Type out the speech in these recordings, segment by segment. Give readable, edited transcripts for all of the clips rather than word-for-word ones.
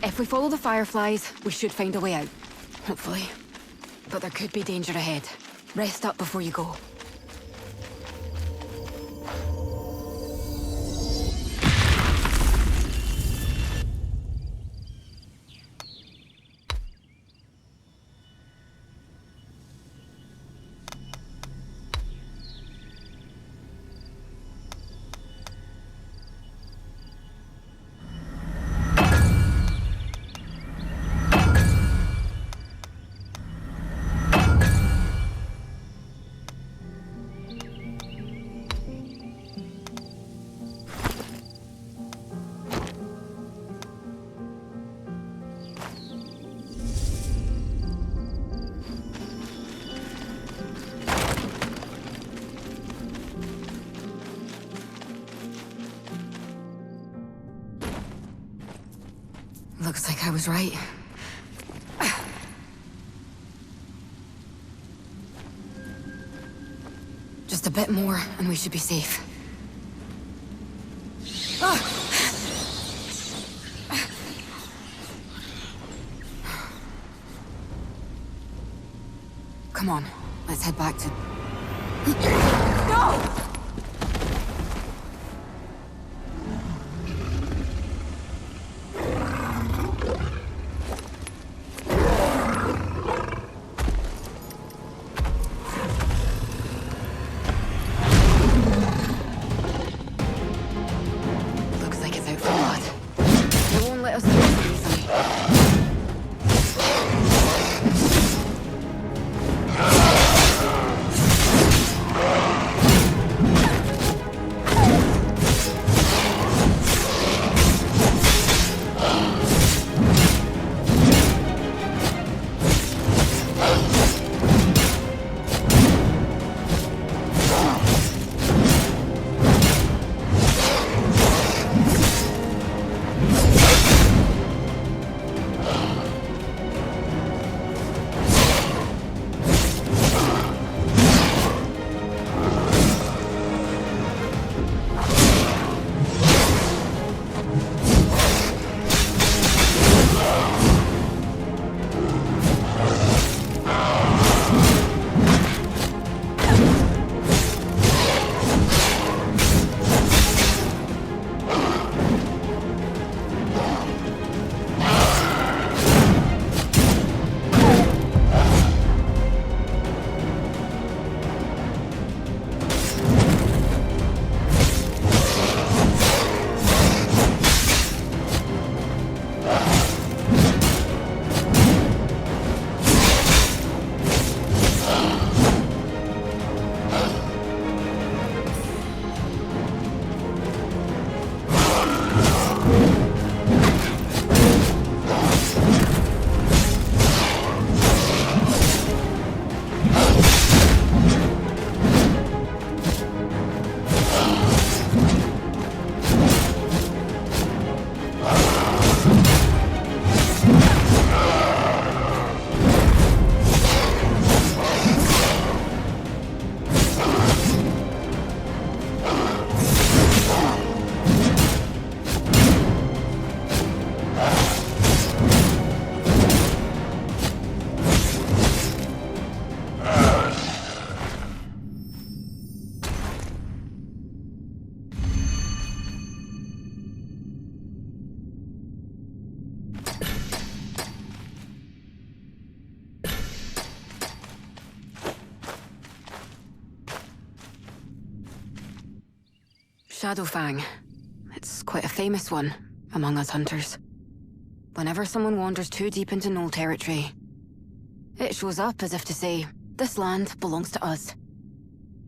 If we follow the fireflies, we should find a way out. Hopefully. But there could be danger ahead. Rest up before you go. Looks like I was right. Just a bit more, and we should be safe. Come on, let's head back to... No! Shadowfang. It's quite a famous one among us hunters. Whenever someone wanders too deep into Knoll territory, it shows up as if to say, this land belongs to us.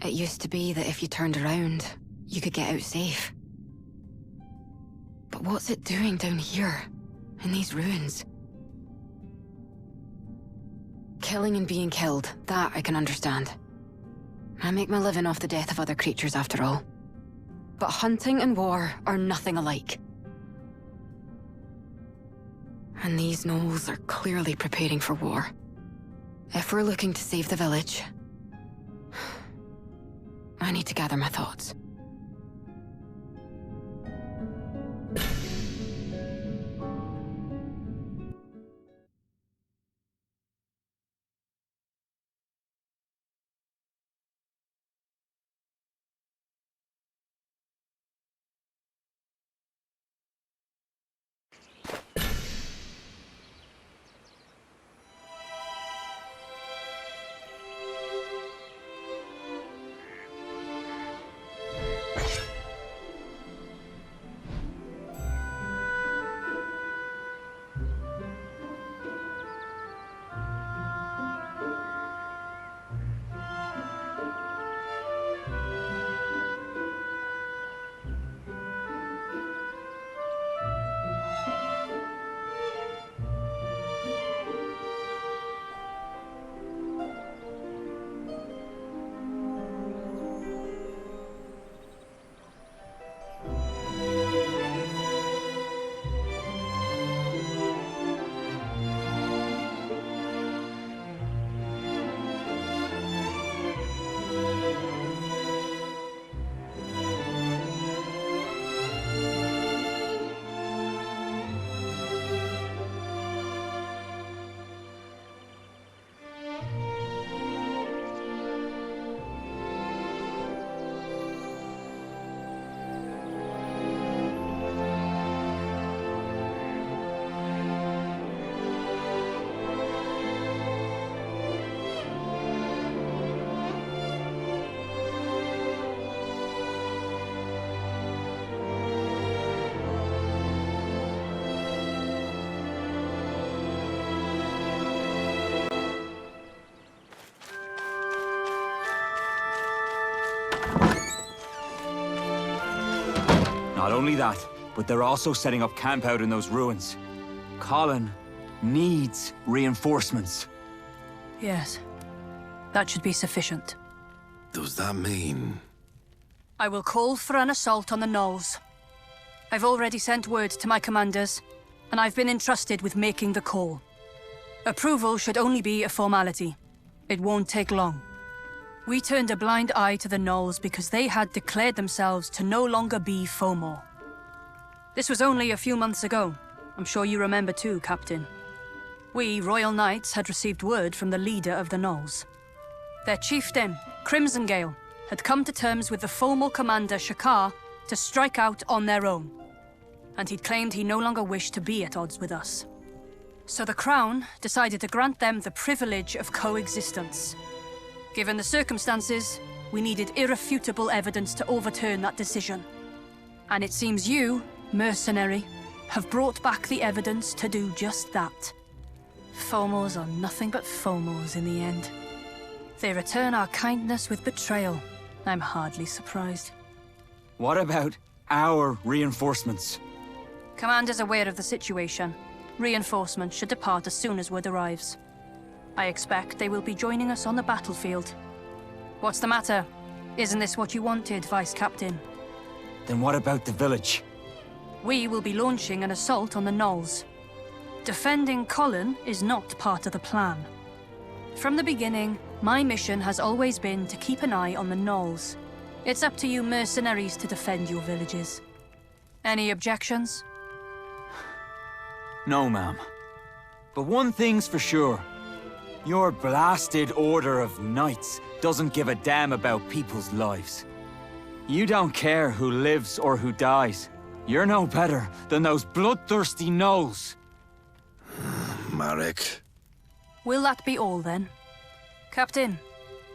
It used to be that if you turned around, you could get out safe. But what's it doing down here, in these ruins? Killing and being killed, that I can understand. I make my living off the death of other creatures after all. But hunting and war are nothing alike. And these gnolls are clearly preparing for war. If we're looking to save the village, I need to gather my thoughts. Not only that, but they're also setting up camp out in those ruins. Colin needs reinforcements. Yes. That should be sufficient. Does that mean... I will call for an assault on the Knolls. I've already sent word to my commanders, and I've been entrusted with making the call. Approval should only be a formality. It won't take long. We turned a blind eye to the Knolls because they had declared themselves to no longer be Fomor. This was only a few months ago. I'm sure you remember too, Captain. We, Royal Knights, had received word from the leader of the Knolls. Their chieftain, Crimsongale, had come to terms with the Fomor commander, Shakar, to strike out on their own. And he'd claimed he no longer wished to be at odds with us. So the Crown decided to grant them the privilege of coexistence. Given the circumstances, we needed irrefutable evidence to overturn that decision. And it seems you, mercenary, have brought back the evidence to do just that. Fomors are nothing but Fomors in the end. They return our kindness with betrayal. I'm hardly surprised. What about our reinforcements? Commander's aware of the situation. Reinforcements should depart as soon as word arrives. I expect they will be joining us on the battlefield. What's the matter? Isn't this what you wanted, Vice Captain? Then what about the village? We will be launching an assault on the Knolls. Defending Colin is not part of the plan. From the beginning, my mission has always been to keep an eye on the Knolls. It's up to you mercenaries to defend your villages. Any objections? No, ma'am. But one thing's for sure. Your blasted order of knights doesn't give a damn about people's lives. You don't care who lives or who dies. You're no better than those bloodthirsty gnolls. Marek. Will that be all then? Captain,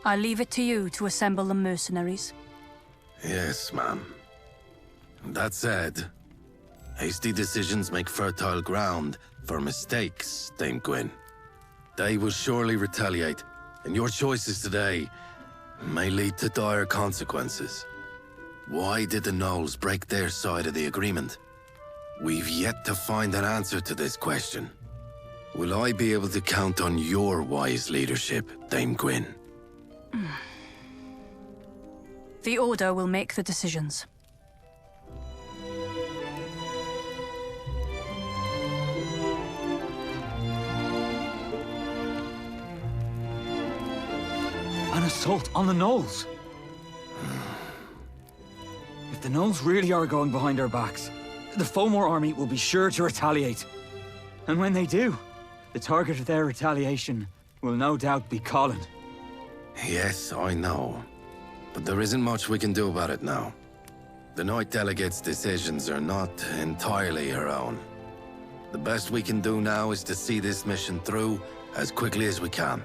I leave it to you to assemble the mercenaries. Yes, ma'am. That said, hasty decisions make fertile ground for mistakes, Dame Gwyn. They will surely retaliate, and your choices today may lead to dire consequences. Why did the Gnolls break their side of the agreement? We've yet to find an answer to this question. Will I be able to count on your wise leadership, Dame Gwyn? The Order will make the decisions. An assault on the Gnolls! If the Gnolls really are going behind our backs, the Fomor army will be sure to retaliate. And when they do, the target of their retaliation will no doubt be Colin. Yes, I know. But there isn't much we can do about it now. The Knight Delegate's decisions are not entirely her own. The best we can do now is to see this mission through as quickly as we can.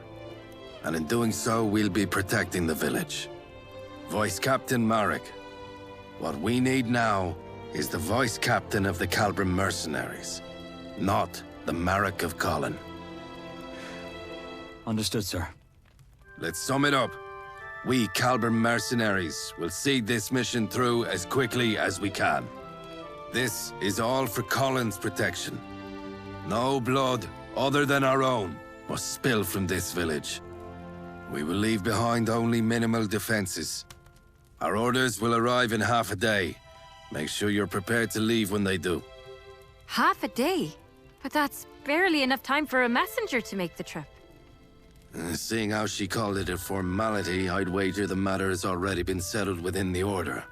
And in doing so, we'll be protecting the village. Vice Captain Marek, what we need now is the Vice Captain of the Calbrim Mercenaries, not the Marek of Colin. Understood, sir. Let's sum it up. We Calbrim Mercenaries will see this mission through as quickly as we can. This is all for Colin's protection. No blood other than our own must spill from this village. We will leave behind only minimal defenses. Our orders will arrive in half a day. Make sure you're prepared to leave when they do. Half a day? But that's barely enough time for a messenger to make the trip. Seeing how she called it a formality, I'd wager the matter has already been settled within the Order.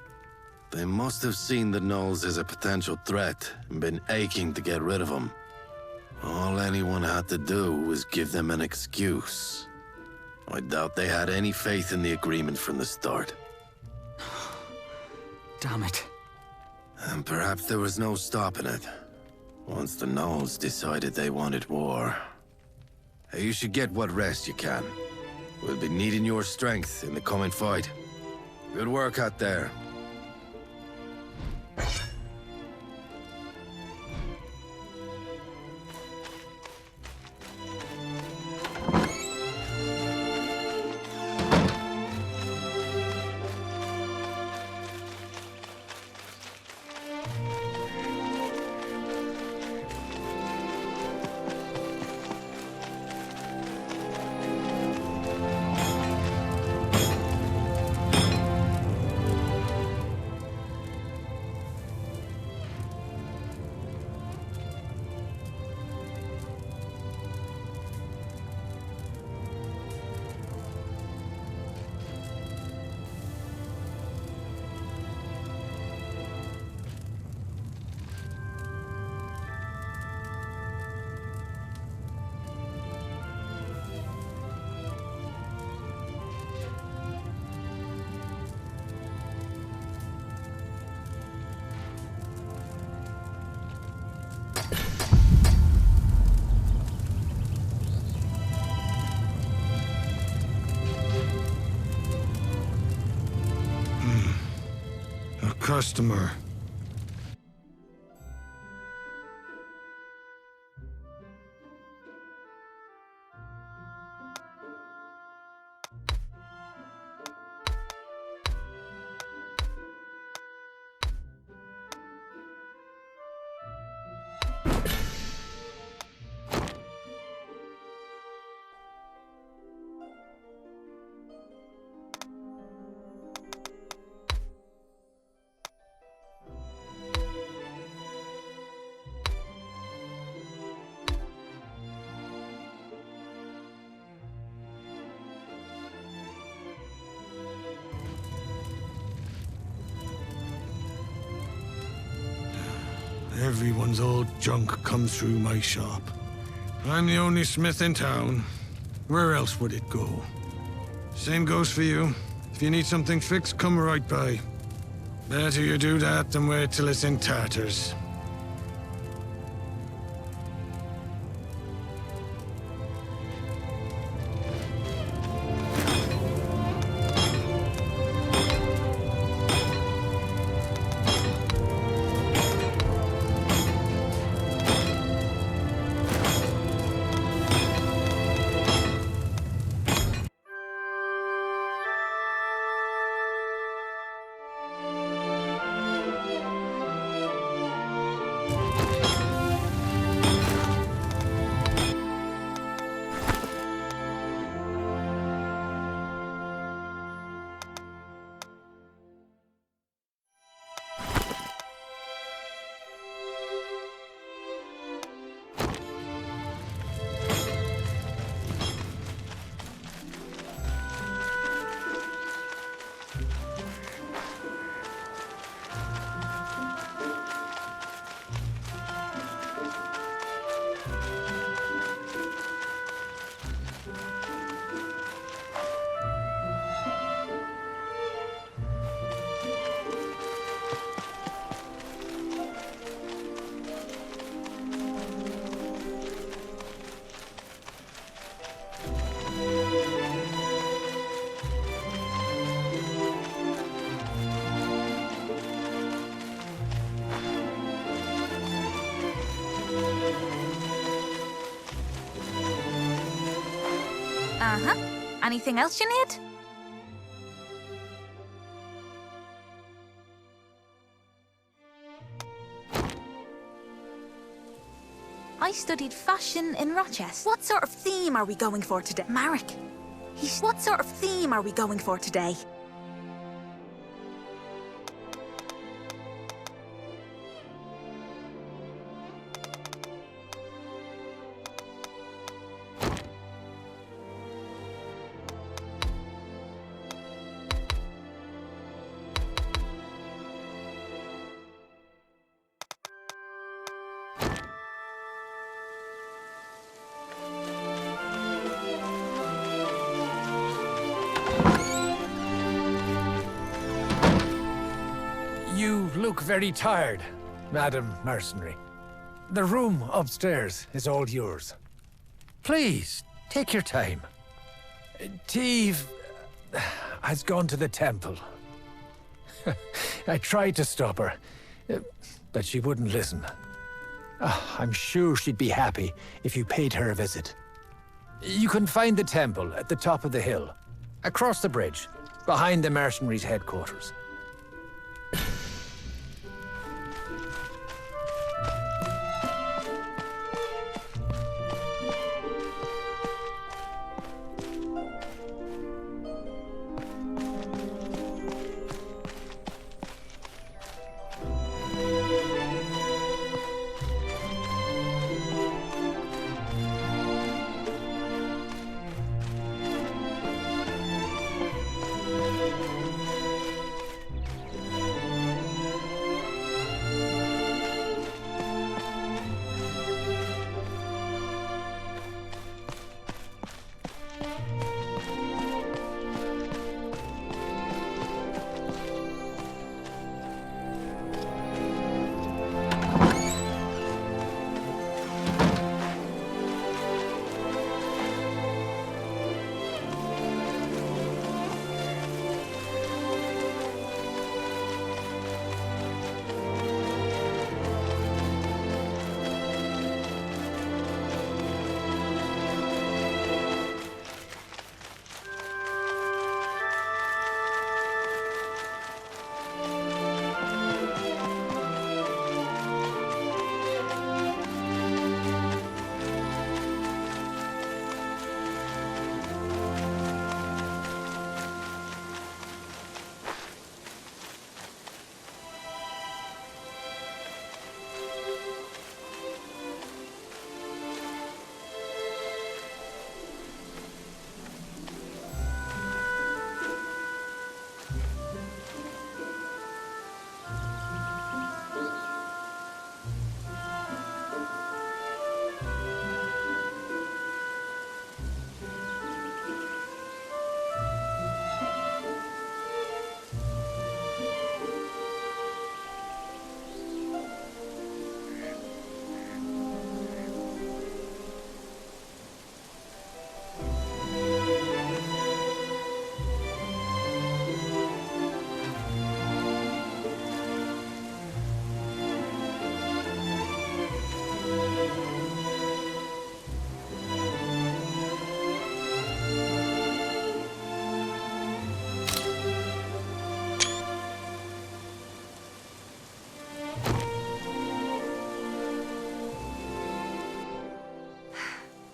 They must have seen the Gnolls as a potential threat and been aching to get rid of them. All anyone had to do was give them an excuse. I doubt they had any faith in the agreement from the start. Damn it. And perhaps there was no stopping it. Once the Gnolls decided they wanted war. Hey, you should get what rest you can. We'll be needing your strength in the coming fight. Good work out there. Customer. Everyone's old junk comes through my shop. I'm the only smith in town. Where else would it go? Same goes for you. If you need something fixed, come right by. Better you do that than wait till it's in tatters. Uh-huh. Anything else you need? I studied fashion in Rochester. What sort of theme are we going for today? Marek. What sort of theme are we going for today? You look very tired, Madam Mercenary. The room upstairs is all yours. Please, take your time. Teve has gone to the temple. I tried to stop her, but she wouldn't listen. I'm sure she'd be happy if you paid her a visit. You can find the temple at the top of the hill, across the bridge, behind the mercenaries' headquarters.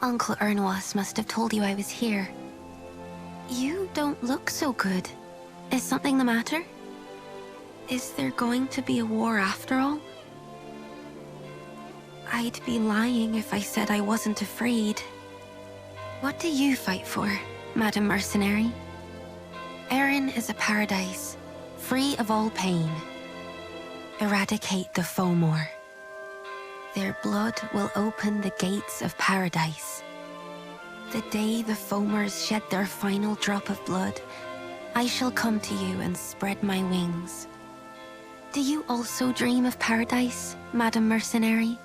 Uncle Ernwas must have told you I was here. You don't look so good. Is something the matter? Is there going to be a war after all? I'd be lying if I said I wasn't afraid. What do you fight for, Madam Mercenary? Erin is a paradise, free of all pain. Eradicate the Fomor. Their blood will open the gates of paradise. The day the Fomers shed their final drop of blood, I shall come to you and spread my wings. Do you also dream of paradise, Madam Mercenary?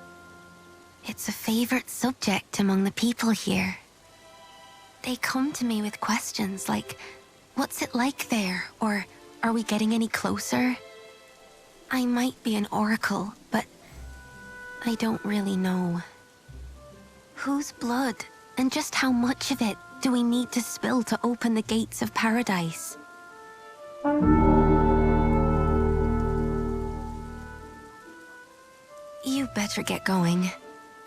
It's a favorite subject among the people here. They come to me with questions like, what's it like there? Or, are we getting any closer? I might be an oracle, but I don't really know. Whose blood, and just how much of it, do we need to spill to open the gates of paradise? You better get going.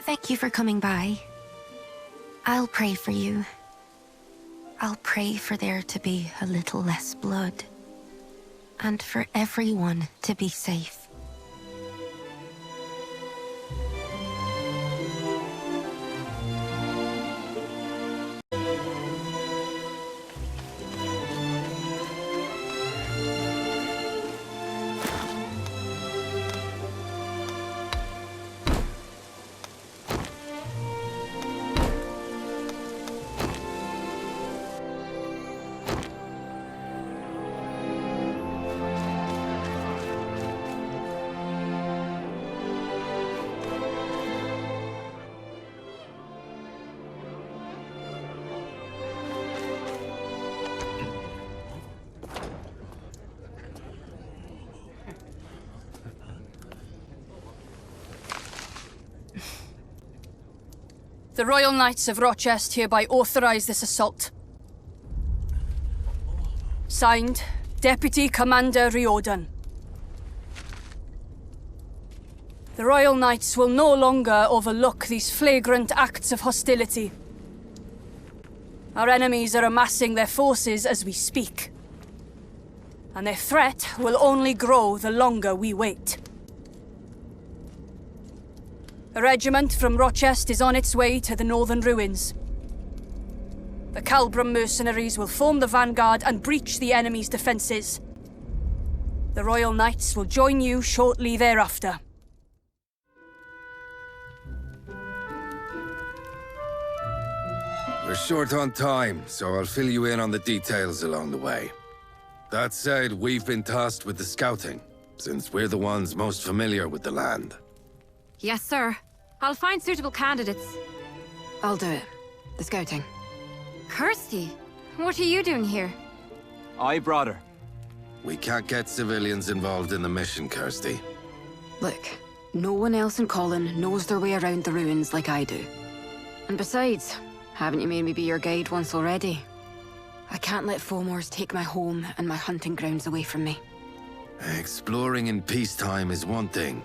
Thank you for coming by. I'll pray for you. I'll pray for there to be a little less blood. And for everyone to be safe. The Royal Knights of Rochester hereby authorize this assault. Signed, Deputy Commander Riordan. The Royal Knights will no longer overlook these flagrant acts of hostility. Our enemies are amassing their forces as we speak. And their threat will only grow the longer we wait. A regiment from Rochester is on its way to the northern ruins. The Calbram mercenaries will form the vanguard and breach the enemy's defences. The Royal Knights will join you shortly thereafter. We're short on time, so I'll fill you in on the details along the way. That said, we've been tasked with the scouting, since we're the ones most familiar with the land. Yes, sir. I'll find suitable candidates. I'll do it. The scouting. Kirsty, what are you doing here? I brought her. We can't get civilians involved in the mission, Kirsty. Look, no one else in Colin knows their way around the ruins like I do. And besides, haven't you made me be your guide once already? I can't let Fomors take my home and my hunting grounds away from me. Exploring in peacetime is one thing.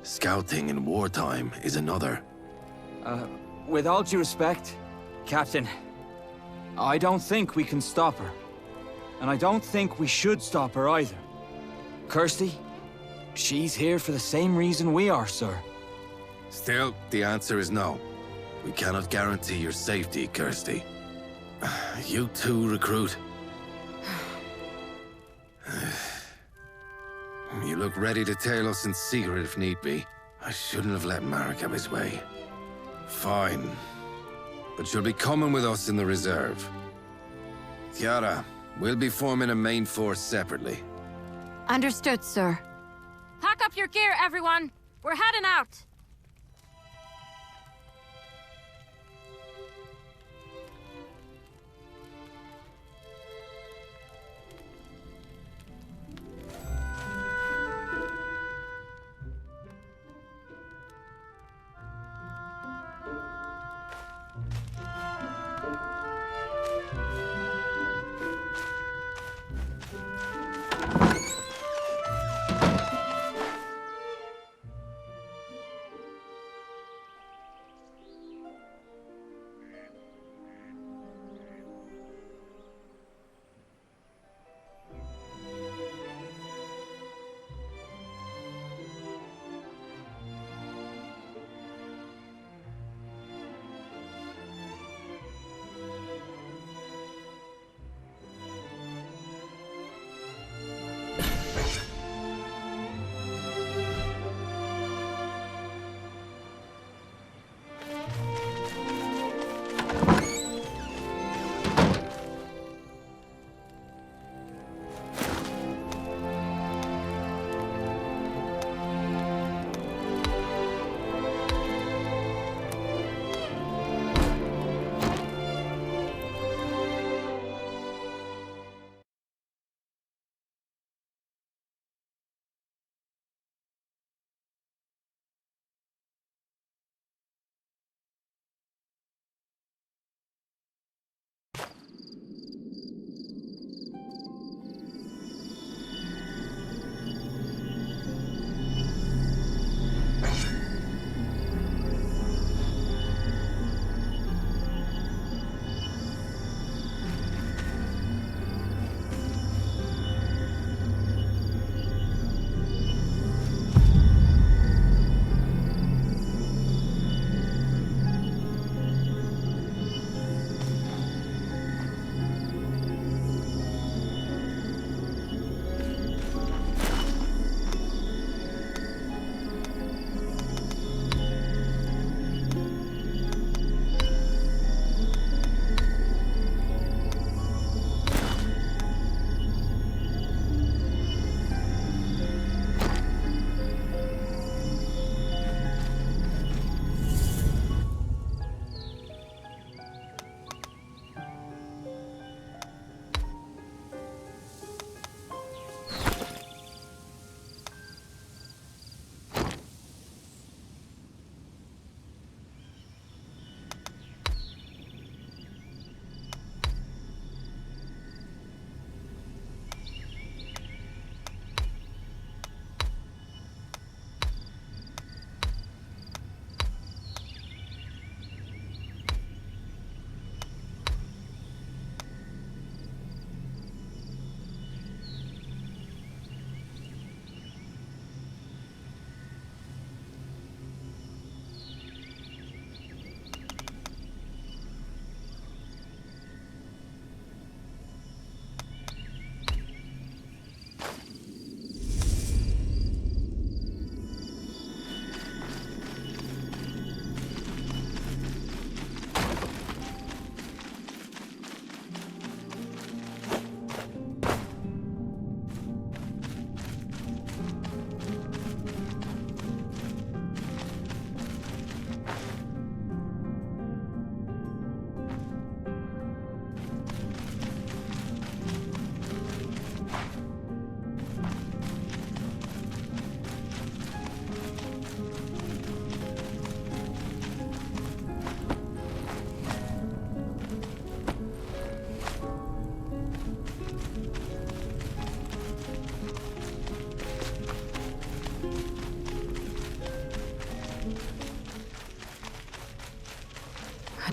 Scouting in wartime is another. With all due respect, Captain, I don't think we can stop her. And I don't think we should stop her either. Kirsty, she's here for the same reason we are, sir. Still, the answer is no. We cannot guarantee your safety, Kirsty. You too, recruit. You look ready to tail us in secret if need be. I shouldn't have let Marek have his way. Fine. But you'll be coming with us in the reserve. Chiara, we'll be forming a main force separately. Understood, sir. Pack up your gear, everyone. We're heading out.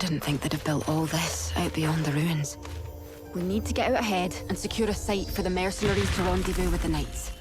didn't think they'd have built all this out beyond the ruins. We need to get out ahead and secure a site for the mercenaries to rendezvous with the knights.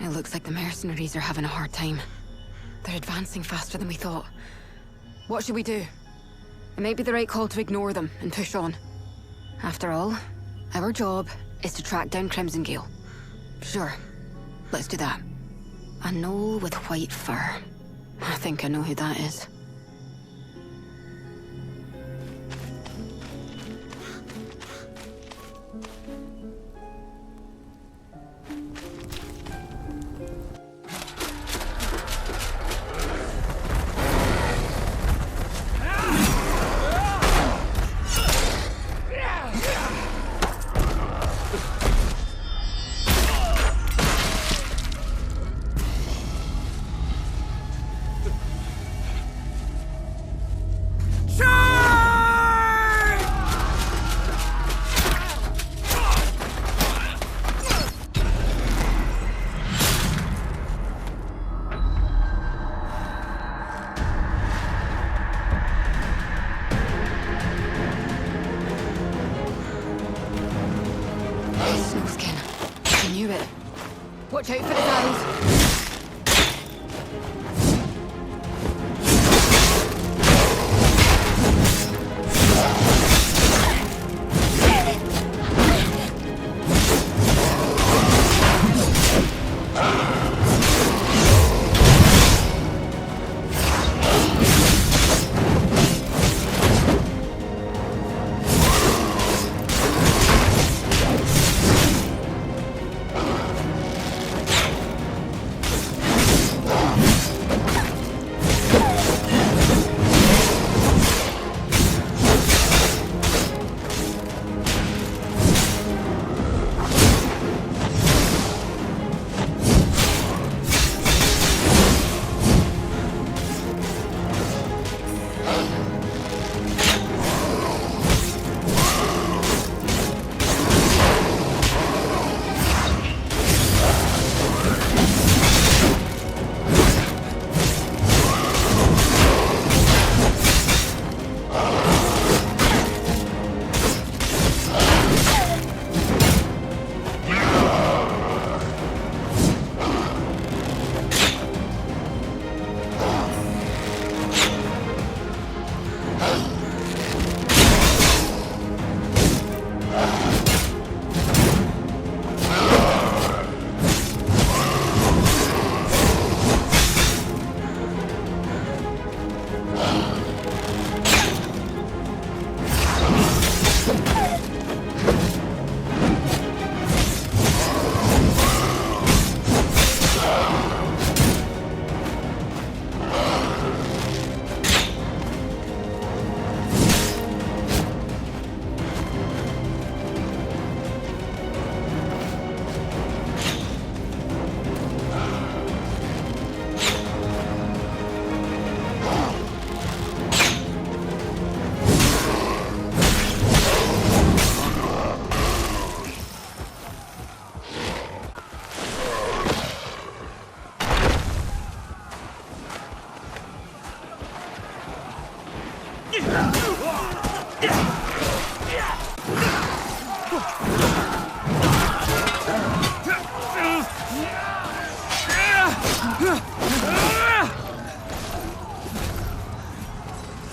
It looks like the mercenaries are having a hard time. They're advancing faster than we thought. What should we do? It may be the right call to ignore them and push on. After all, our job is to track down Crimson Gale. Sure, let's do that. A gnoll with white fur. I think I know who that is. Watch out for his eyes.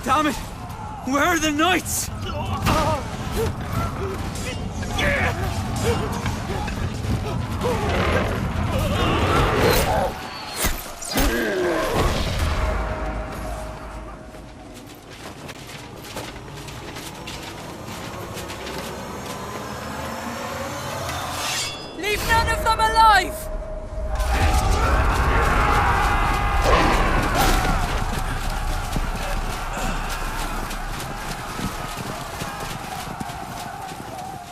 Damn it! Where are the knights? Leave none of them alive!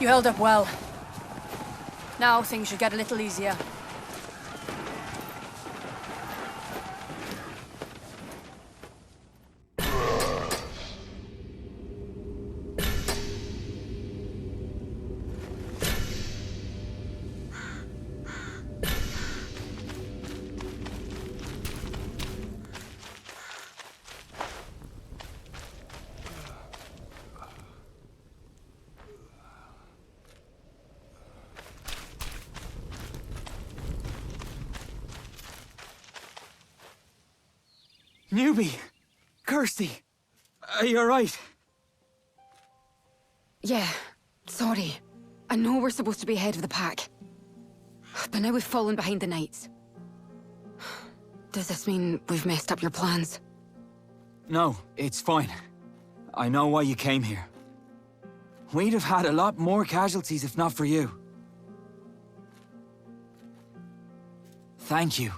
You held up well. Now things should get a little easier. Newbie! Kirsty! Are you alright? Yeah, sorry. I know we're supposed to be ahead of the pack. But now we've fallen behind the knights. Does this mean we've messed up your plans? No, it's fine. I know why you came here. We'd have had a lot more casualties if not for you. Thank you.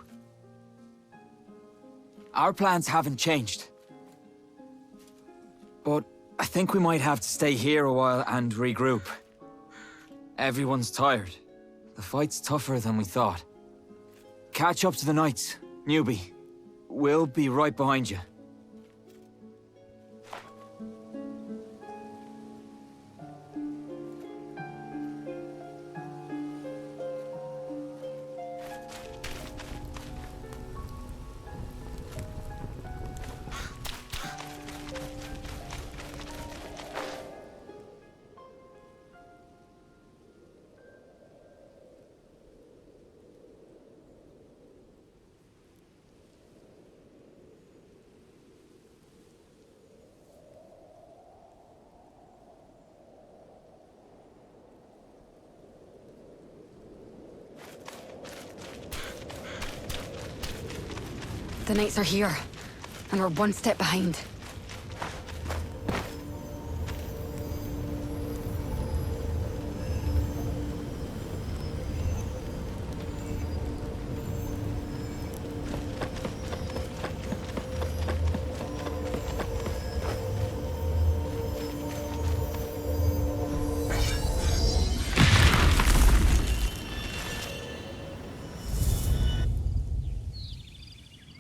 Our plans haven't changed. But I think we might have to stay here a while and regroup. Everyone's tired. The fight's tougher than we thought. Catch up to the knights, newbie. We'll be right behind you. The knights are here, and we're one step behind.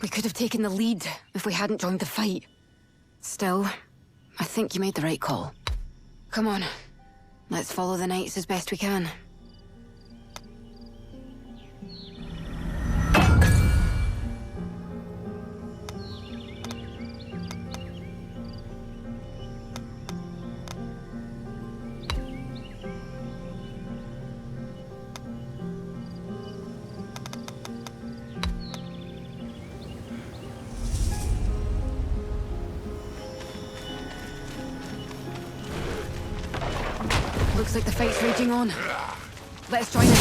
We could have taken the lead if we hadn't joined the fight. Still, I think you made the right call. Come on, let's follow the knights as best we can. Looks like the fight's raging on. Let's join in.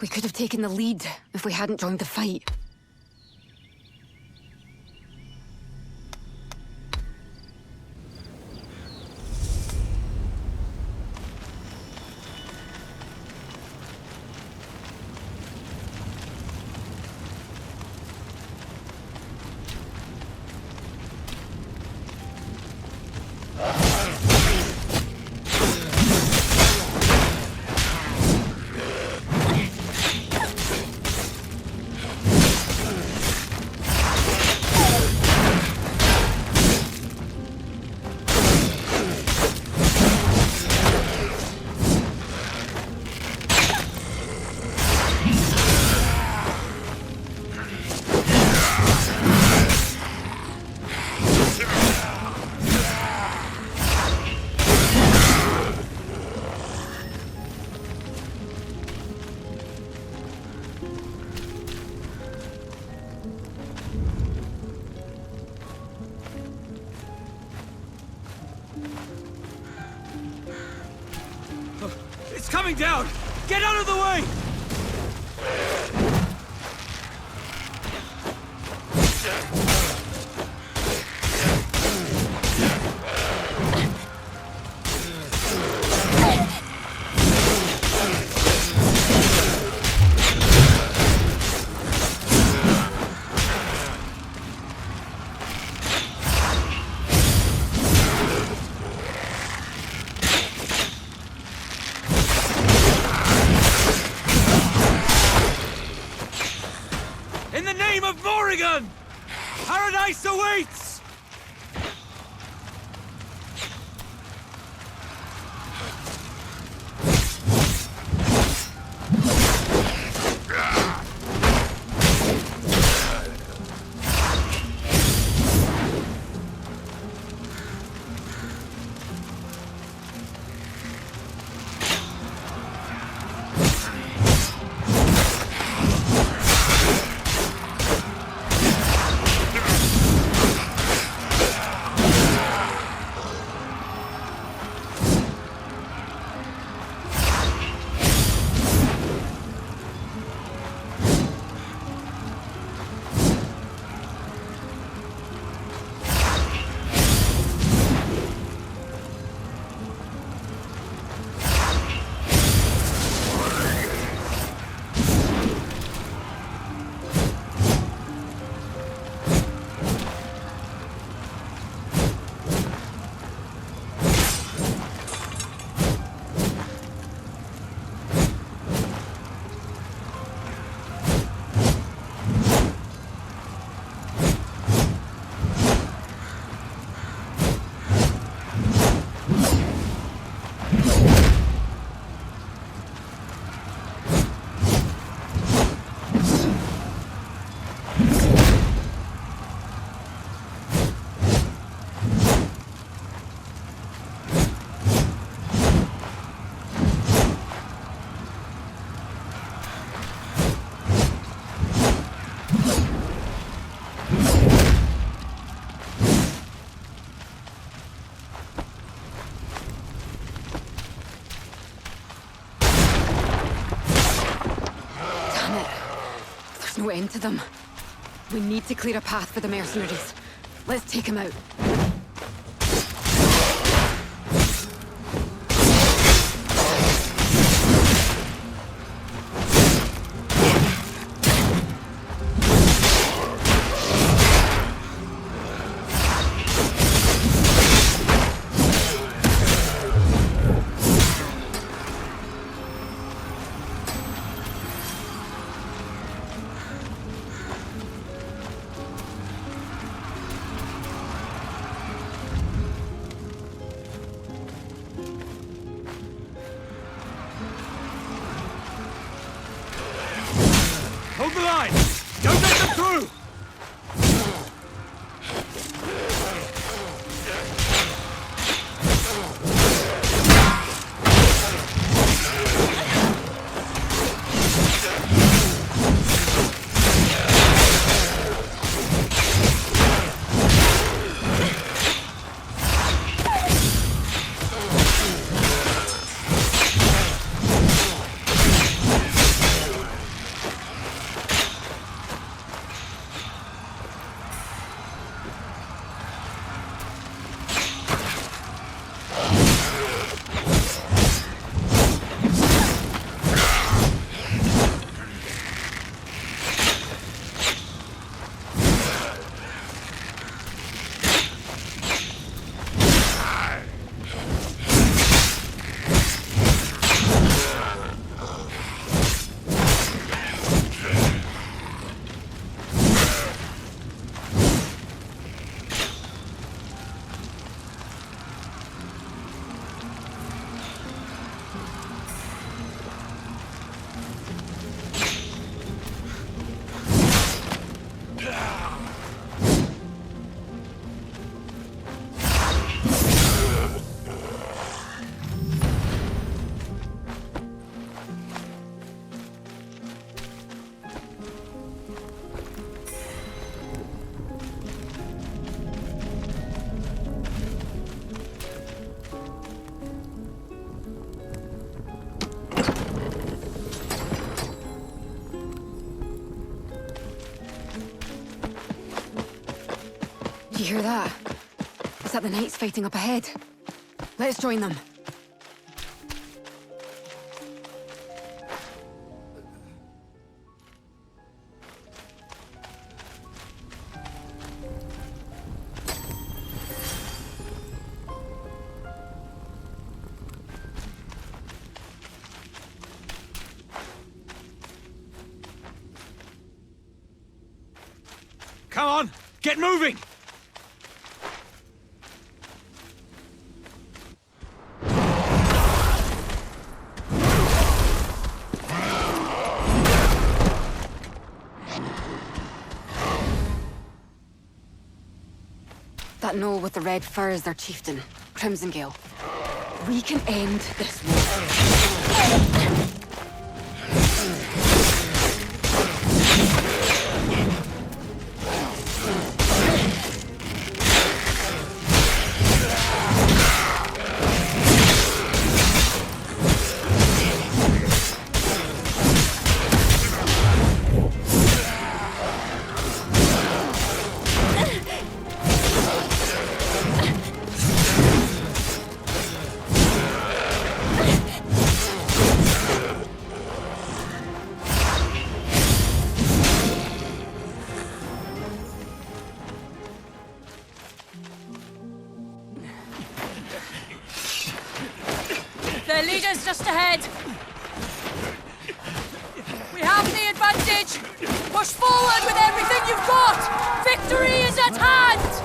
We could have taken the lead if we hadn't joined the fight. It's coming down! Get out of the way! In the name of Morrigan! Paradise awaits! No end to them. We need to clear a path for the mercenaries. Let's take them out. You hear that? Is that the knights fighting up ahead? Let's join them. Come on, get moving! That knoll with the red fur is their chieftain, Crimson Gale. We can end this war. Their leader's just ahead. We have the advantage. Push forward with everything you've got. Victory is at hand.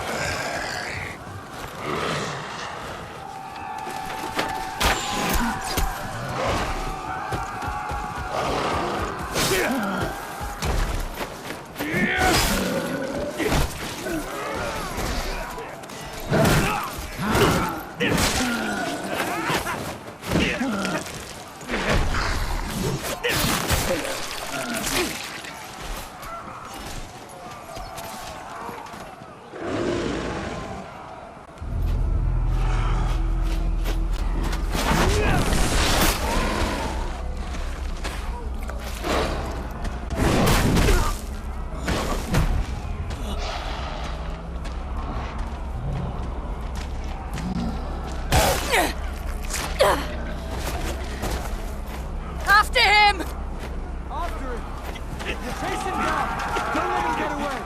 After him! After him! Chase him down! Don't let him get away!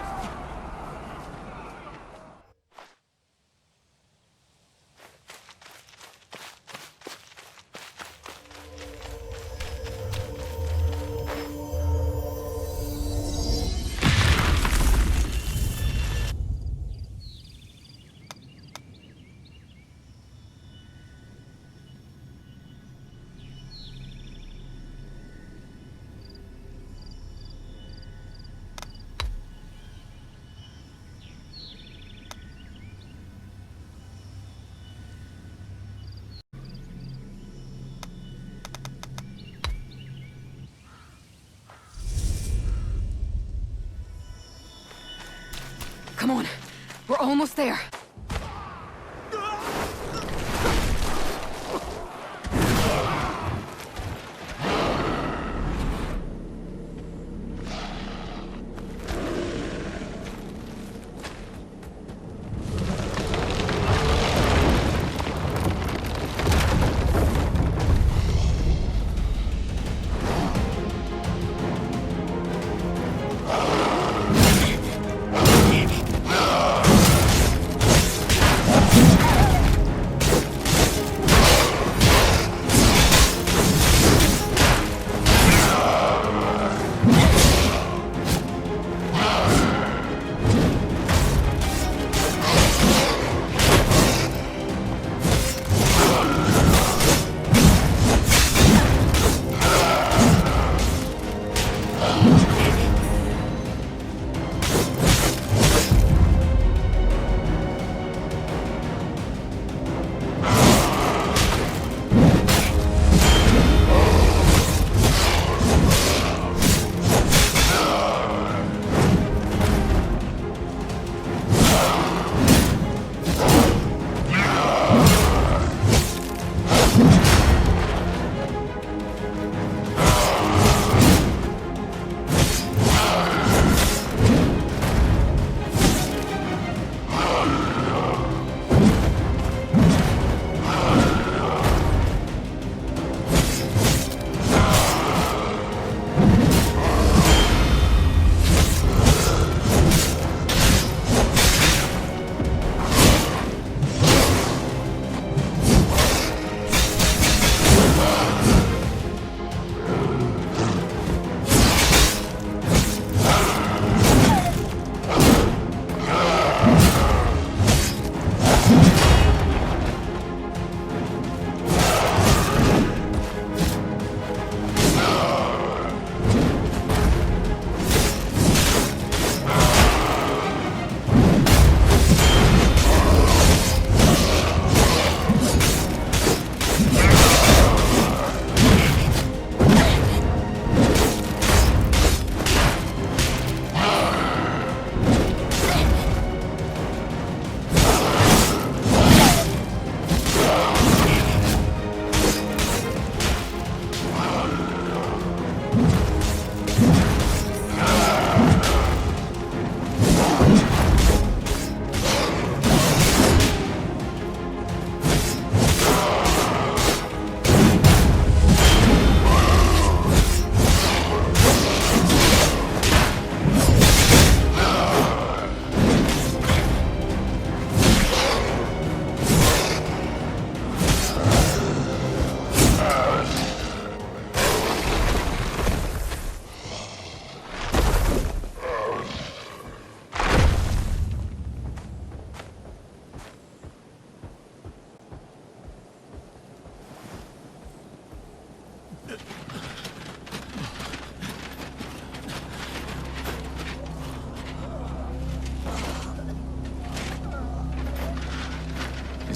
Come on, we're almost there.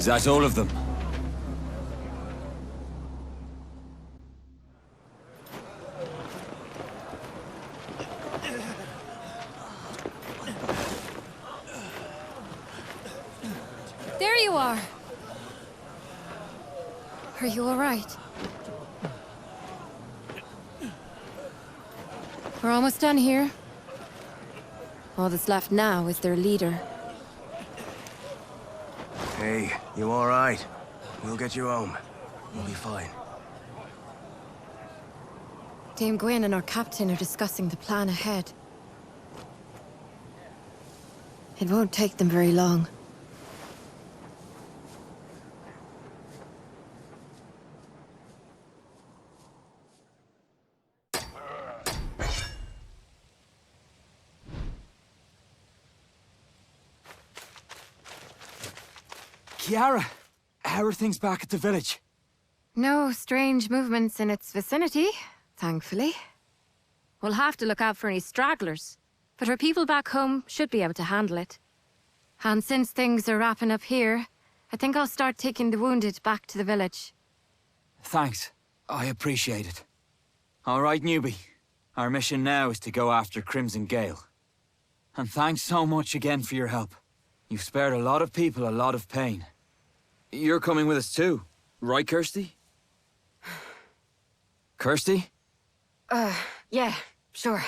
Is that all of them? There you are. Are you all right? We're almost done here. All that's left now is their leader. Hey, you all right? We'll get you home. We'll be fine. Dame Gwyn and our captain are discussing the plan ahead. It won't take them very long. Kiara, how are things back at the village? No strange movements in its vicinity, thankfully. We'll have to look out for any stragglers, but our people back home should be able to handle it. And since things are wrapping up here, I think I'll start taking the wounded back to the village. Thanks. I appreciate it. All right, newbie. Our mission now is to go after Crimson Gale. And thanks so much again for your help. You've spared a lot of people a lot of pain. You're coming with us too, right, Kirsty? Kirsty? Yeah, sure.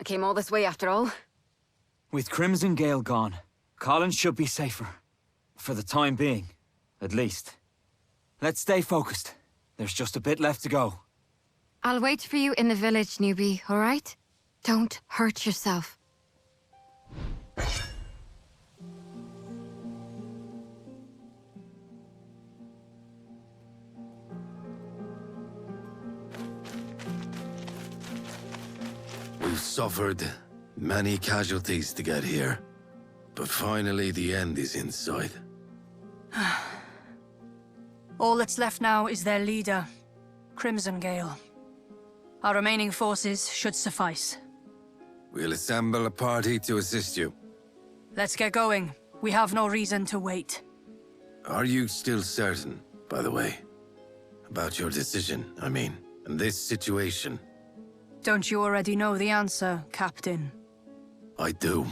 I came all this way after all. With Crimson Gale gone, Colin should be safer. For the time being, at least. Let's stay focused. There's just a bit left to go. I'll wait for you in the village, newbie, all right? Don't hurt yourself. We've suffered many casualties to get here, but finally the end is in sight. All that's left now is their leader, Crimson Gale. Our remaining forces should suffice. We'll assemble a party to assist you. Let's get going. We have no reason to wait. Are you still certain, by the way? About your decision, I mean, and this situation? Don't you already know the answer, Captain? I do.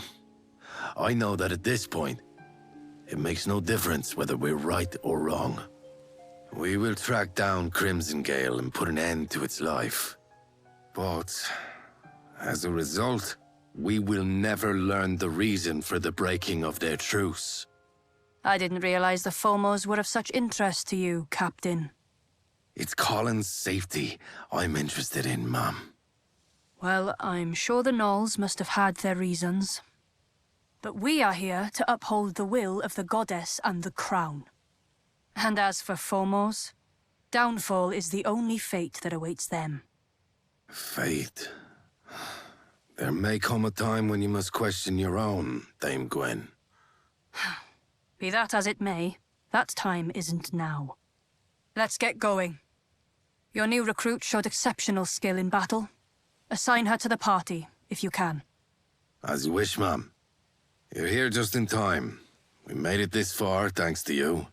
I know that at this point, it makes no difference whether we're right or wrong. We will track down Crimson Gale and put an end to its life. But, as a result, we will never learn the reason for the breaking of their truce. I didn't realize the Fomos were of such interest to you, Captain. It's Colin's safety I'm interested in, Mom. Well, I'm sure the Gnolls must have had their reasons. But we are here to uphold the will of the goddess and the crown. And as for Fomos, downfall is the only fate that awaits them. Fate. There may come a time when you must question your own, Dame Gwen. Be that as it may, that time isn't now. Let's get going. Your new recruit showed exceptional skill in battle. Assign her to the party, if you can. As you wish, Ma'am. You're here just in time. We made it this far, thanks to you.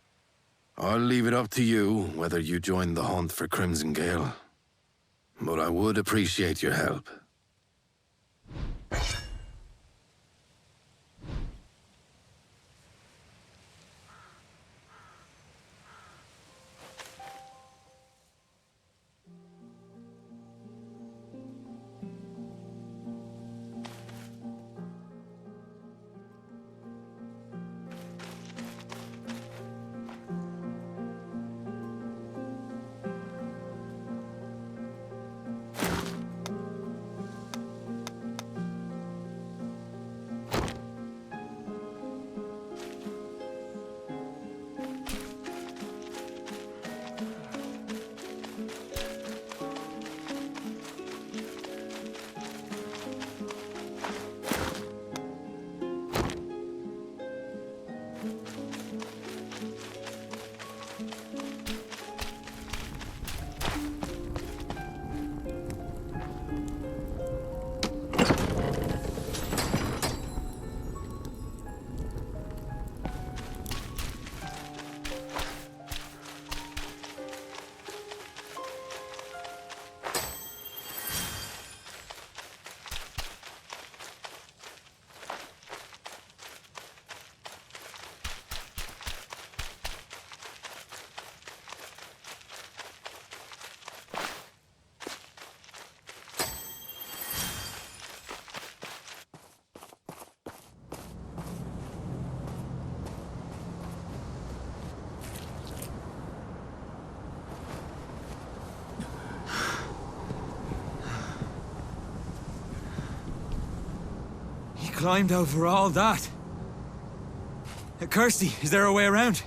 I'll leave it up to you whether you join the hunt for Crimson Gale. But I would appreciate your help. climbed over all that. Kirsty, is there a way around?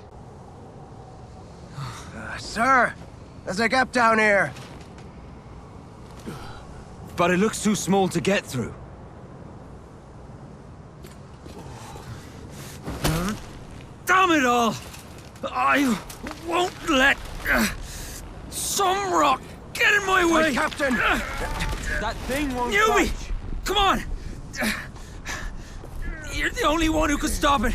Sir, there's a gap down here. But it looks too small to get through. Damn it all! I won't let some rock get in my way! Captain! That thing won't Newbie! Budge. Come on! You're the only one who could stop it!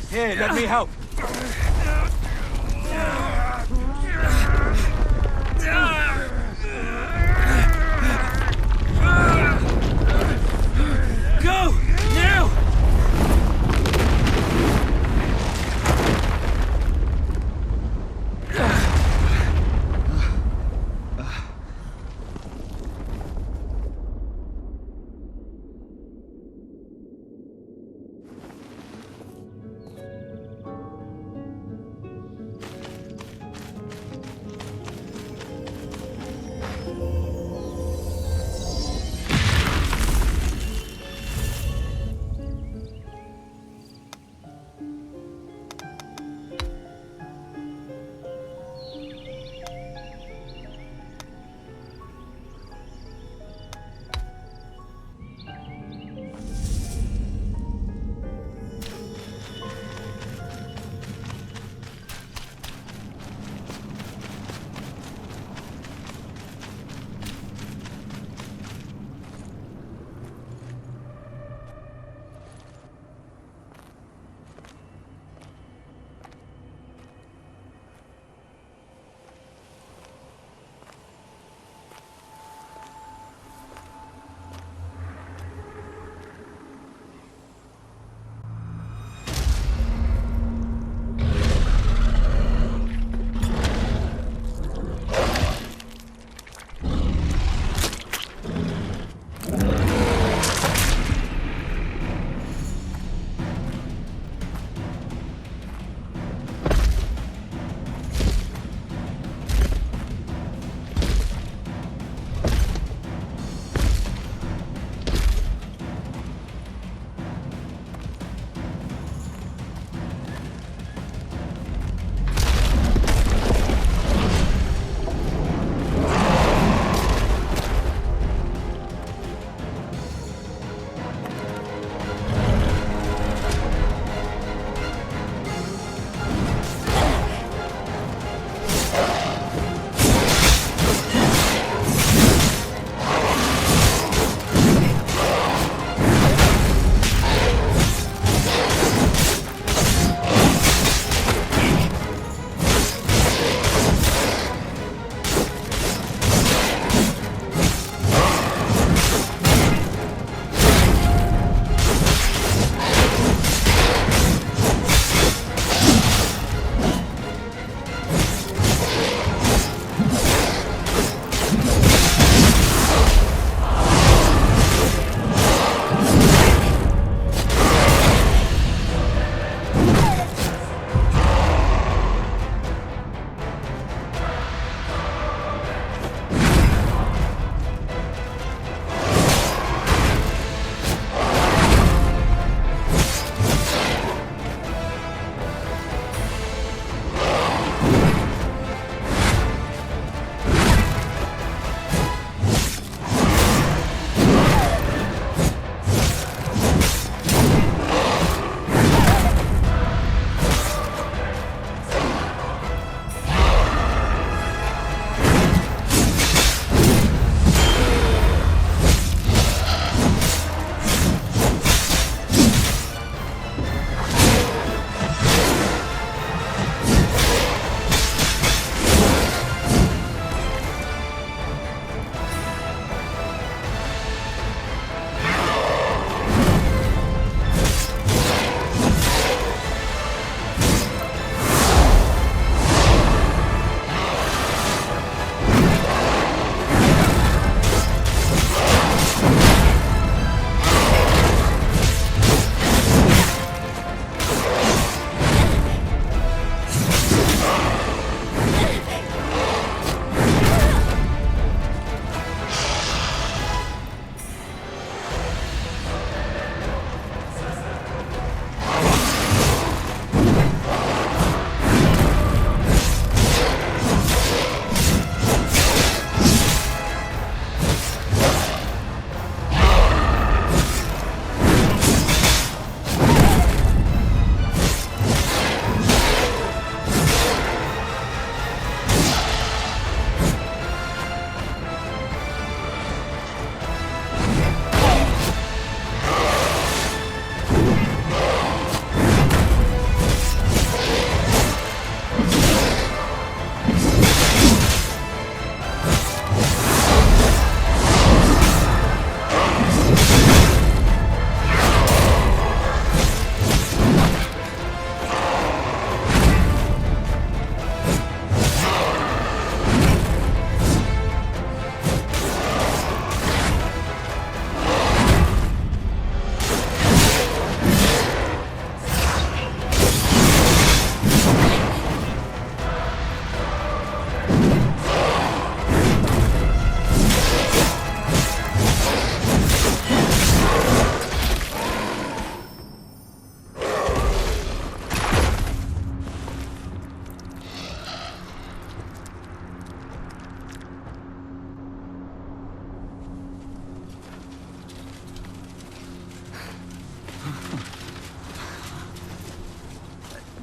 Here, let me help. Go! Now!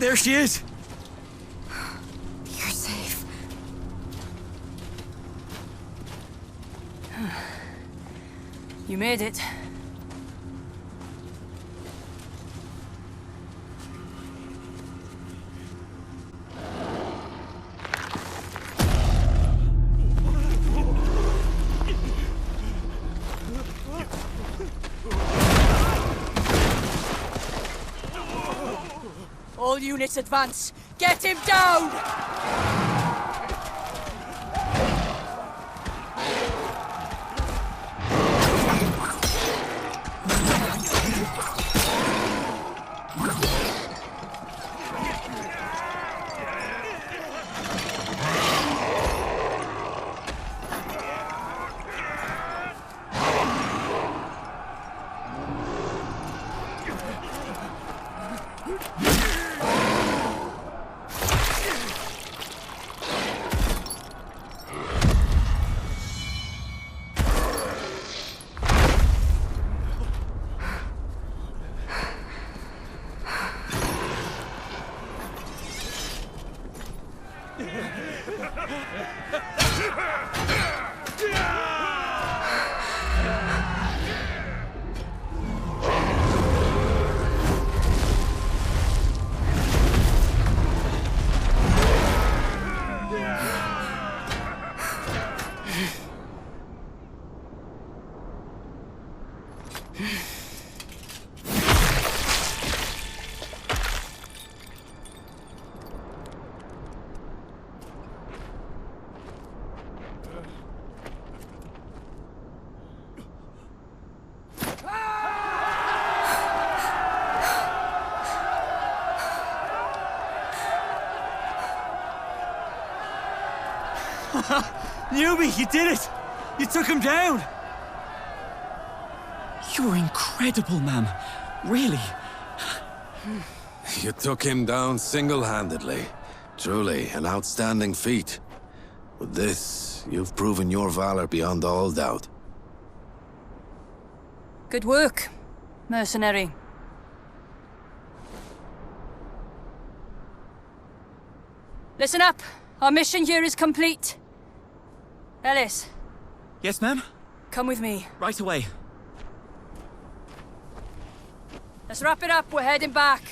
There she is! You're safe. You made it. All units advance! Get him down! Newbie, you did it! You took him down! You're incredible, ma'am. Really. You took him down single-handedly. Truly, an outstanding feat. With this, you've proven your valor beyond all doubt. Good work, mercenary. Listen up. Our mission here is complete. Ellis, Yes, ma'am? come with me. Right away. Let's wrap it up. We're heading back.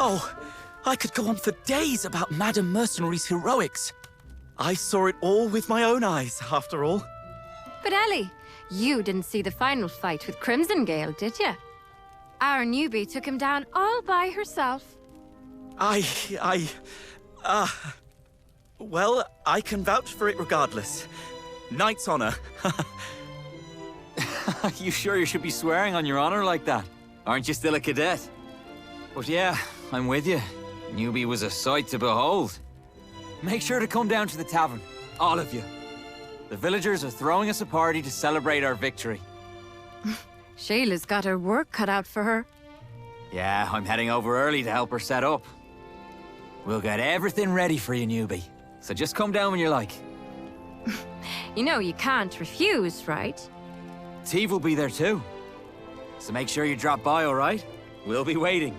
Oh, I could go on for days about Madame Mercenary's heroics. I saw it all with my own eyes, after all. But Ellie, you didn't see the final fight with Crimson Gale, did you? Our newbie took him down all by herself. Well, I can vouch for it regardless. Knight's honor. You sure you should be swearing on your honor like that? Aren't you still a cadet? But yeah, I'm with you. Newbie was a sight to behold. Make sure to come down to the tavern, all of you. The villagers are throwing us a party to celebrate our victory. Shayla's got her work cut out for her. Yeah, I'm heading over early to help her set up. We'll get everything ready for you, newbie. So just come down when you like. You know you can't refuse, right? Teve will be there too. So make sure you drop by, all right? We'll be waiting.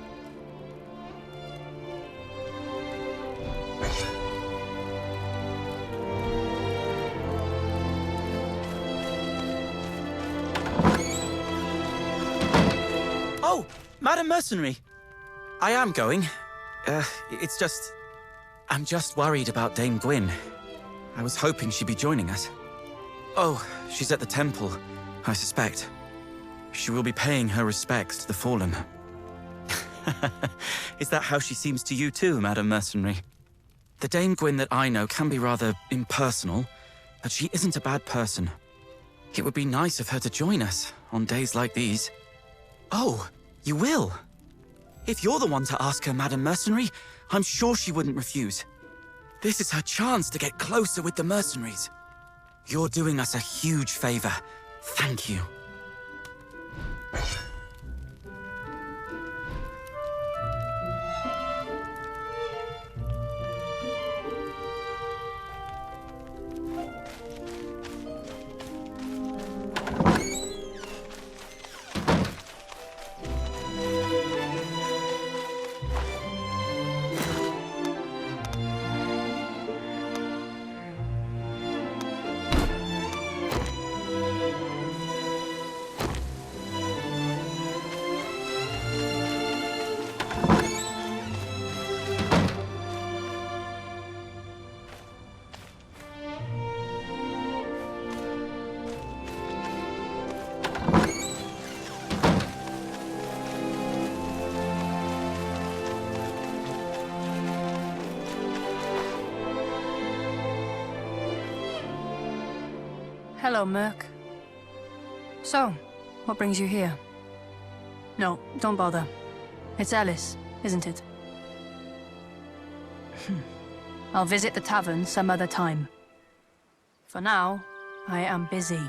Oh, Madame Mercenary. I am going. It's just... I'm just worried about Dame Gwyn. I was hoping she'd be joining us. Oh, she's at the temple, I suspect. She will be paying her respects to the fallen. Is that how she seems to you too, Madame Mercenary? The Dame Gwyn that I know can be rather impersonal, but she isn't a bad person. It would be nice of her to join us on days like these. Oh, you will? If you're the one to ask her, Madame Mercenary, I'm sure she wouldn't refuse. This is her chance to get closer with the mercenaries. You're doing us a huge favor. Thank you. Hello, Merc. So, what brings you here? No, don't bother. It's Ellis, isn't it? I'll visit the tavern some other time. For now, I am busy.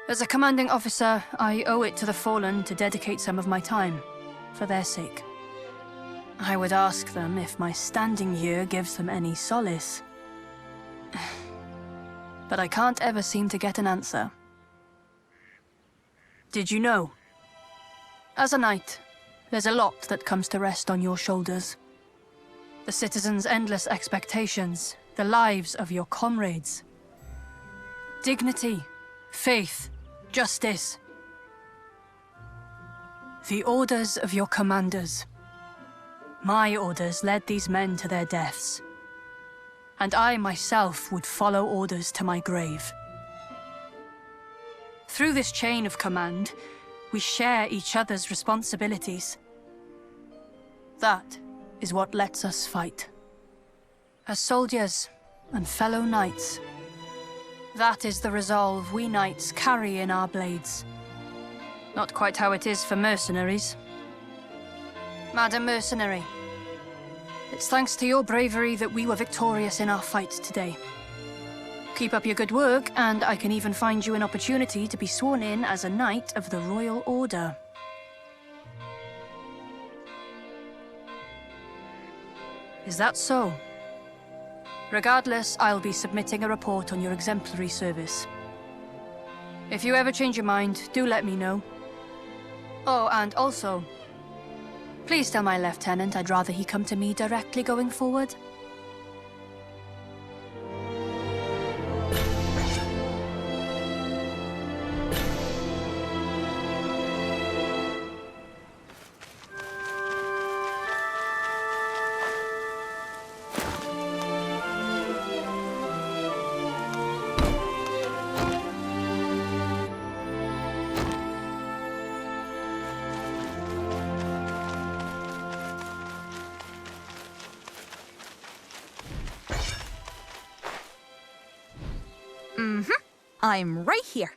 As a commanding officer, I owe it to the fallen to dedicate some of my time, for their sake. I would ask them if my standing here gives them any solace. But I can't ever seem to get an answer. Did you know? As a knight, there's a lot that comes to rest on your shoulders. The citizens' endless expectations, the lives of your comrades. Dignity, faith, justice. The orders of your commanders. My orders led these men to their deaths. And I myself would follow orders to my grave. Through this chain of command, we share each other's responsibilities. That is what lets us fight. As soldiers and fellow knights, that is the resolve we knights carry in our blades. Not quite how it is for mercenaries. Madam Mercenary, it's thanks to your bravery that we were victorious in our fight today. Keep up your good work, and I can even find you an opportunity to be sworn in as a Knight of the Royal Order. Is that so? Regardless, I'll be submitting a report on your exemplary service. If you ever change your mind, do let me know. Oh, and also, please tell my lieutenant I'd rather he come to me directly going forward. I'm right here.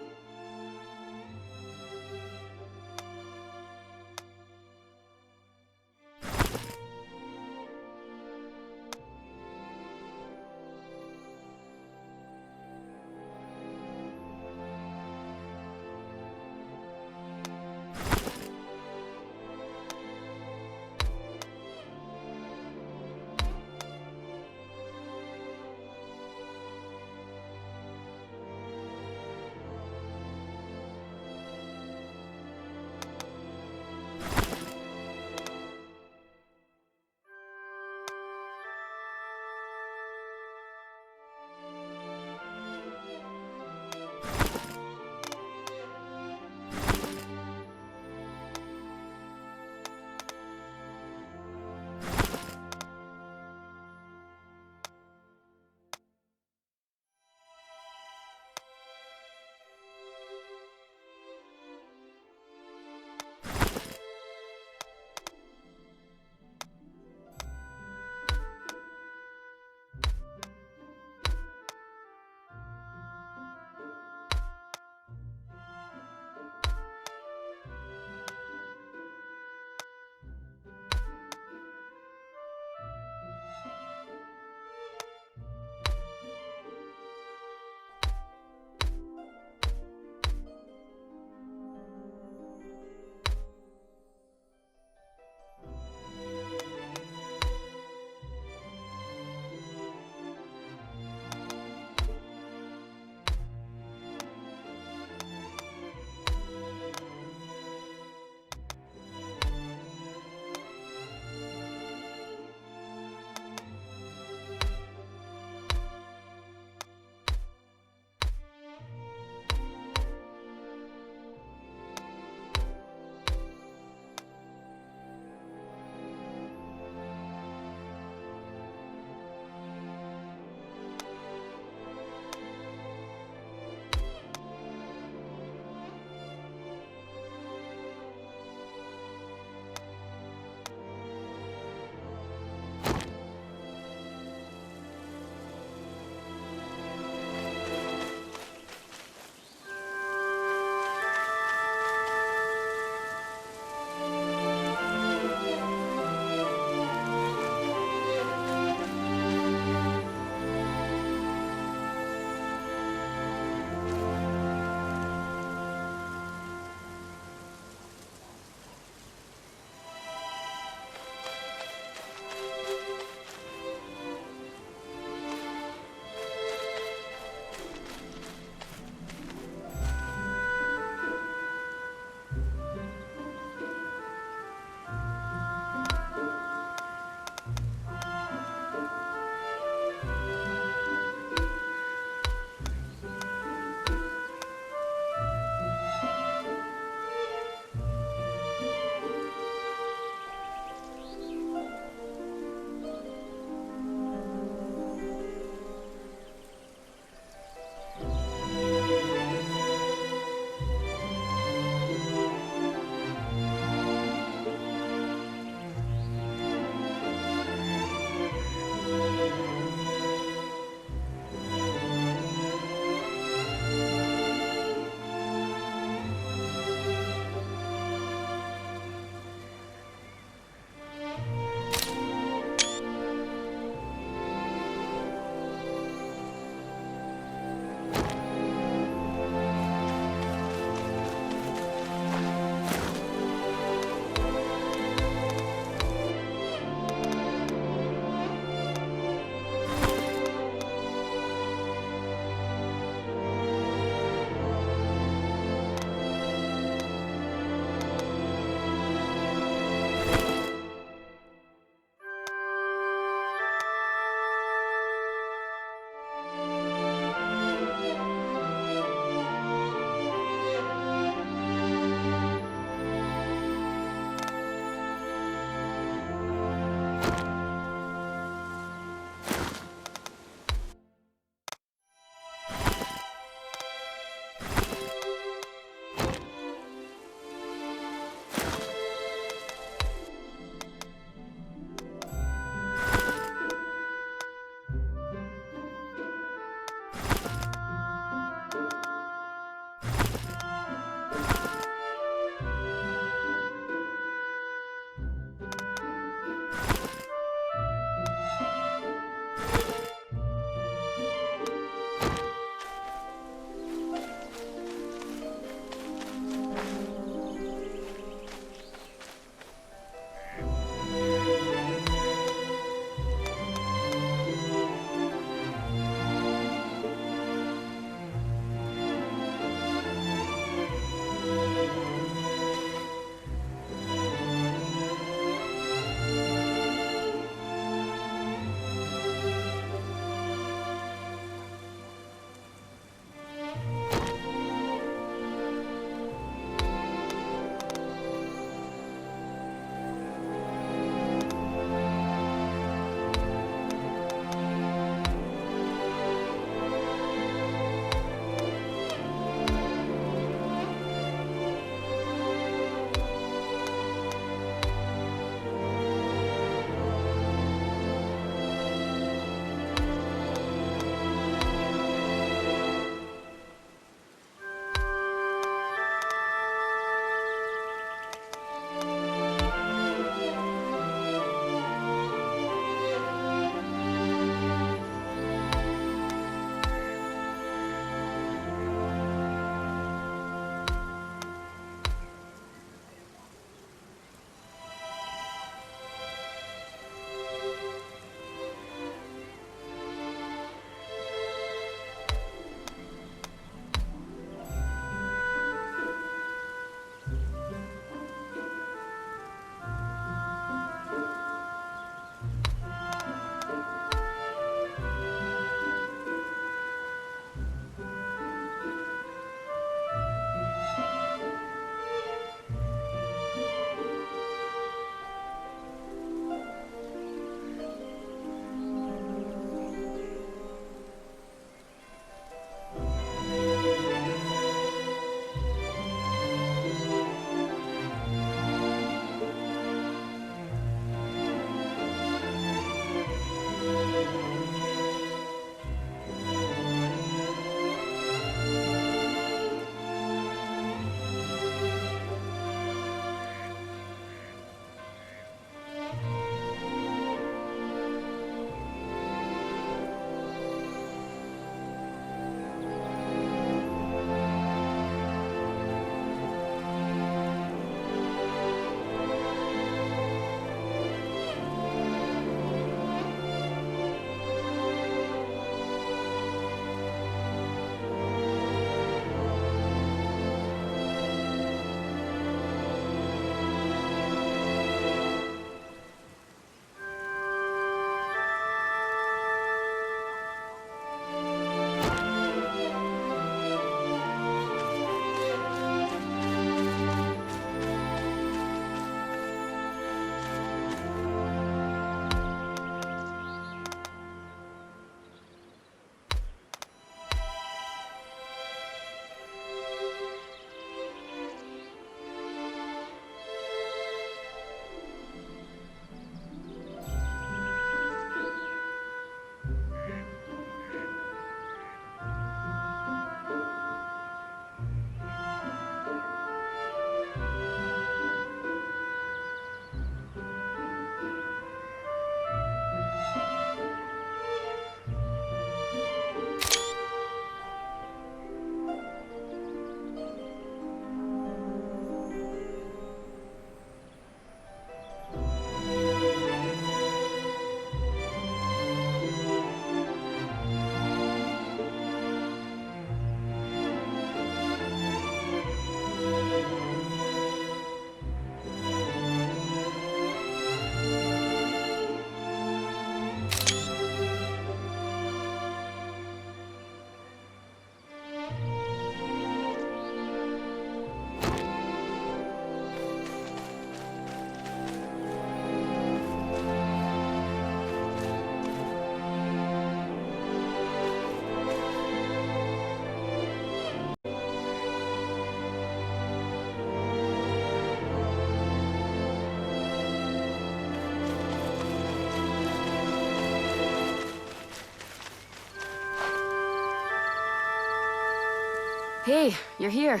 Hey, you're here.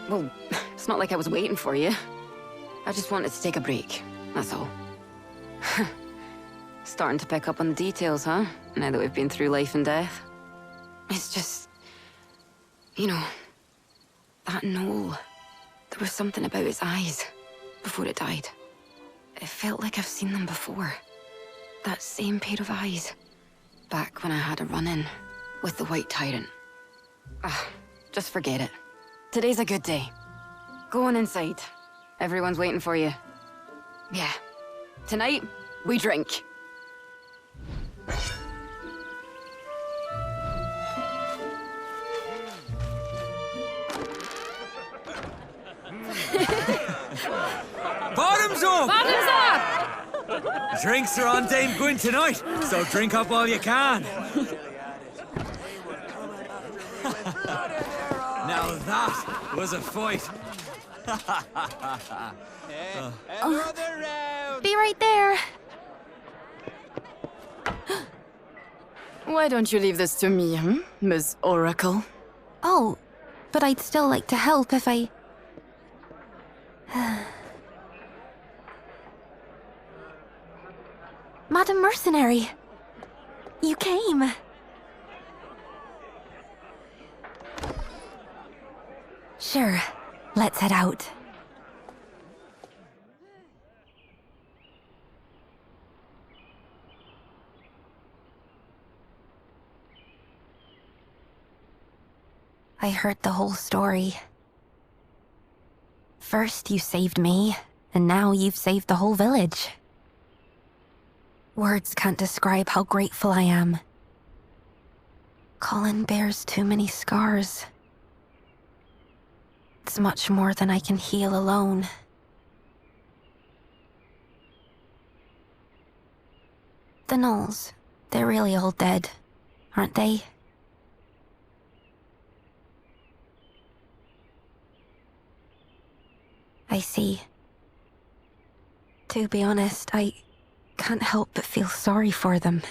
Well, it's not like I was waiting for you. I just wanted to take a break, that's all. Starting to pick up on the details, huh? Now that we've been through life and death. It's just... You know... That knoll. There was something about its eyes before it died. It felt like I've seen them before. That same pair of eyes. Back when I had a run-in with the White Tyrant. Just forget it. Today's a good day. Go on inside. Everyone's waiting for you. Yeah. Tonight, we drink. Bottoms up! Bottoms up! Drinks are on Dame Gwyn tonight, so drink up all you can. Now that was a fight. Be right there. Why don't you leave this to me, Miss Oracle? Oh, but I'd still like to help if I... Madam Mercenary, you came. Sure, let's head out. I heard the whole story. First you saved me, and now you've saved the whole village. Words can't describe how grateful I am. Colin bears too many scars. It's much more than I can heal alone. The gnolls, they're really all dead, aren't they? I see. To be honest, I can't help but feel sorry for them.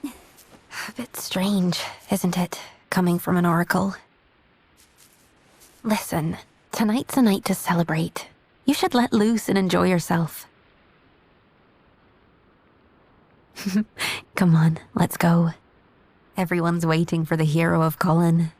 A bit strange, isn't it, coming from an oracle? Listen, tonight's a night to celebrate. You should let loose and enjoy yourself. Come on, let's go. Everyone's waiting for the hero of Colin.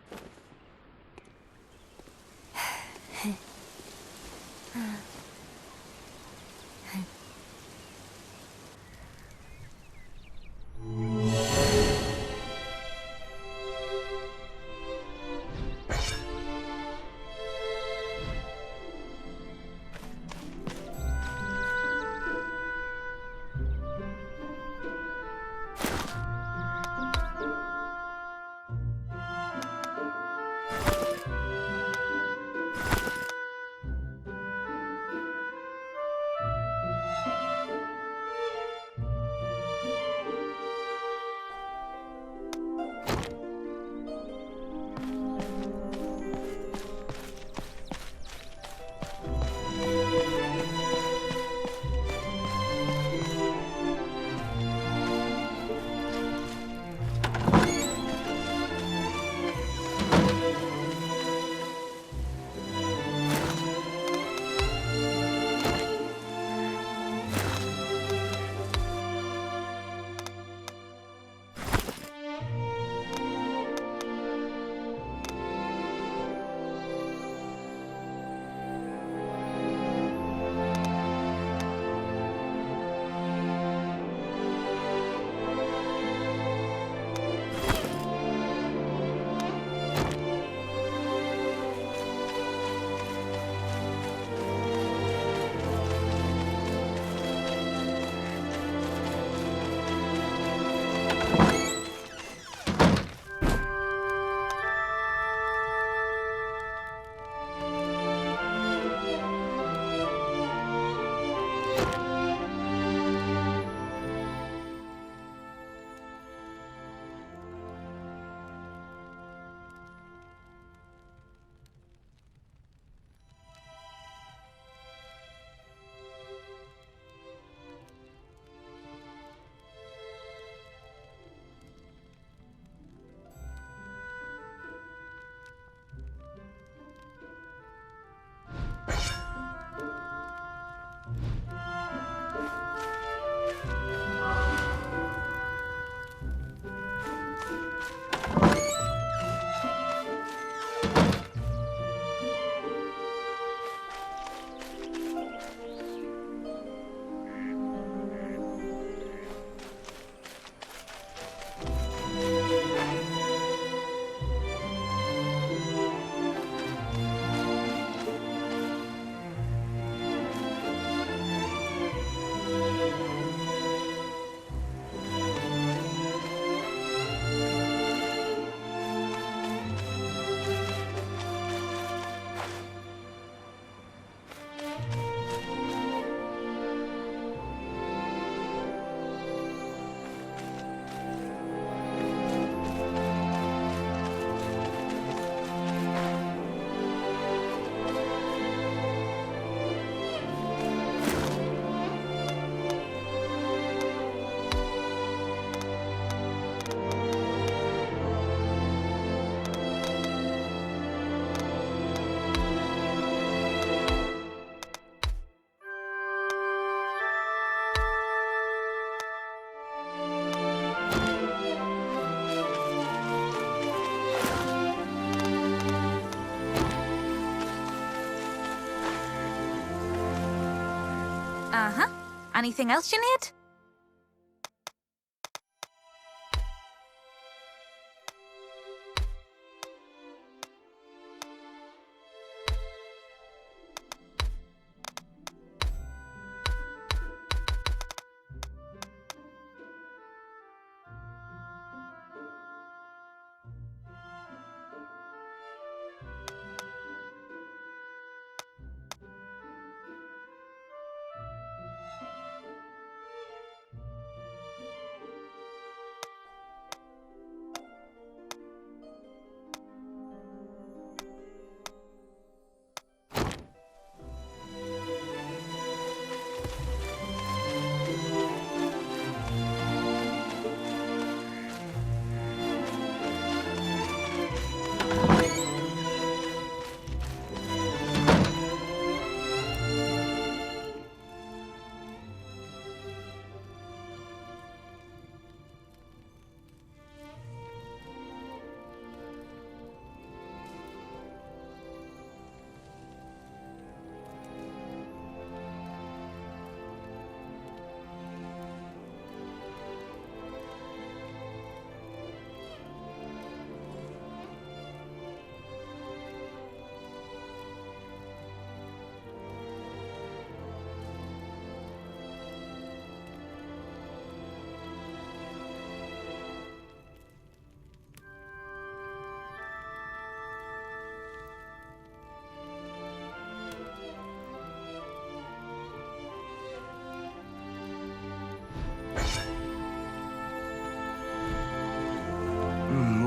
Anything else you need?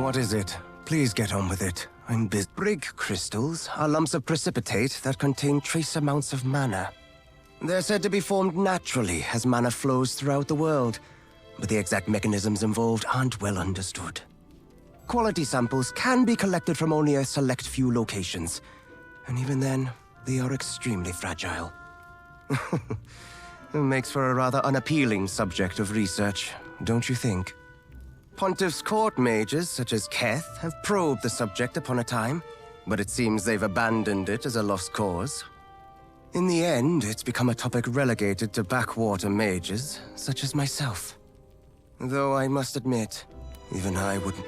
What is it? Please get on with it. I'm busy. Brig crystals are lumps of precipitate that contain trace amounts of mana. They're said to be formed naturally as mana flows throughout the world, but the exact mechanisms involved aren't well understood. Quality samples can be collected from only a select few locations, and even then, they are extremely fragile. It makes for a rather unappealing subject of research, don't you think? Pontiff's court mages, such as Keth, have probed the subject upon a time, but it seems they've abandoned it as a lost cause. In the end, it's become a topic relegated to backwater mages, such as myself. Though I must admit, even I wouldn't...